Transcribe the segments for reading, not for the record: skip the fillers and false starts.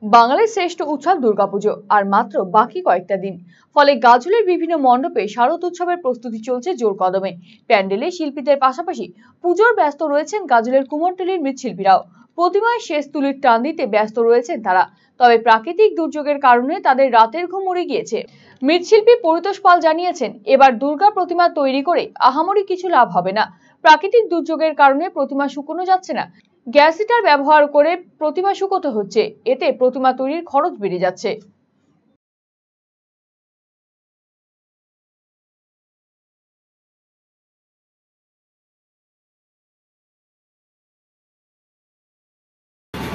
বাঙালির শ্রেষ্ঠ উৎসব দুর্গাপুজো আর মাত্র বাকি কয়েকটা দিন। ফলে গাজলের বিভিন্ন মণ্ডপে শারদ উৎসবের প্রস্তুতি চলছে জোর কদমে। প্যান্ডেলে শিল্পীদের পাশাপাশি পুজোর ব্যস্ত রয়েছেন গাজলের কুমোরটুলির মৃৎশিল্পীরাও। প্রতিমায় শেষ তুলির টান দিতে ব্যস্ত রয়েছেন তারা। তবে প্রাকৃতিক দুর্যোগের কারণে তাদের রাতের ঘুম উড়ে গিয়েছে। মৃৎশিল্পী পরিতোষ পাল জানিয়েছেন, এবার দুর্গা প্রতিমা তৈরি করে আহামরি কিছু লাভ হবে না। প্রাকৃতিক দুর্যোগের কারণে প্রতিমা শুকোনো যাচ্ছে না। গ্যাস হিটার ব্যবহার করে প্রতিমা শুকোতে হচ্ছে, এতে প্রতিমা তৈরির খরচ বেড়ে যাচ্ছে।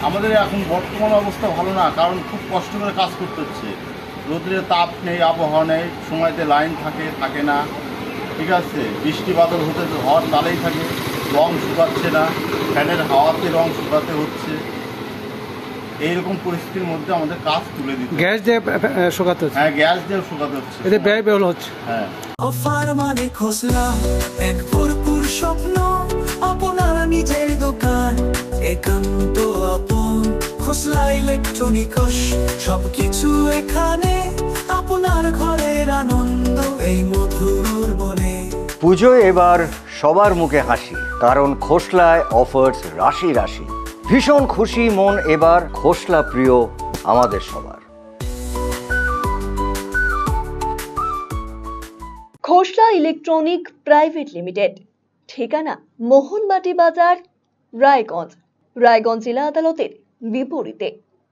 আমাদের এখন বর্তমান অবস্থা ভালো না, কারণ খুব কষ্ট করে কাজ করতে হচ্ছে। রোদের তাপ নেই, আবহাওয়া নেই, সময়তে লাইন থাকে না, ঠিক আছে। বৃষ্টি বাদল হওয়ার তালেই থাকে, রং শুকাচ্ছে না, ফ্যানের হাওয়াতে রং শুকাতে হচ্ছে। এইরকম পরিস্থিতির মধ্যে আমাদের কাজ তুলে দিতে গ্যাস দিয়ে শুকাতে হচ্ছে। হ্যাঁ, গ্যাস দিয়ে শুকাতে হচ্ছে, এতে ব্যয়বহুল হচ্ছে। হ্যাঁ। অফার মানে খোসলা, এক ভরপুর স্বপ্ন, আপনার নিজের দোকান, একান্ত আপন। খোসলা ইলেকট্রনিক্স, সবকিছু এখানে, আপনার ঘরের আনন্দ এই মধুর বনে। পুজোয় এবার সবার মুখে হাসি, কারণ খোসলায় অফার্স রাশি রাশি। ভীষণ খুশি মন এবার, খোসলা প্রিয় আমাদের সবার। খোসলা ইলেকট্রনিক প্রাইভেট লিমিটেড, ঠিকানা মোহনবাটি বাজার, রায়গঞ্জ। রায়গঞ্জ জেলা আদালতের বিপরীতে।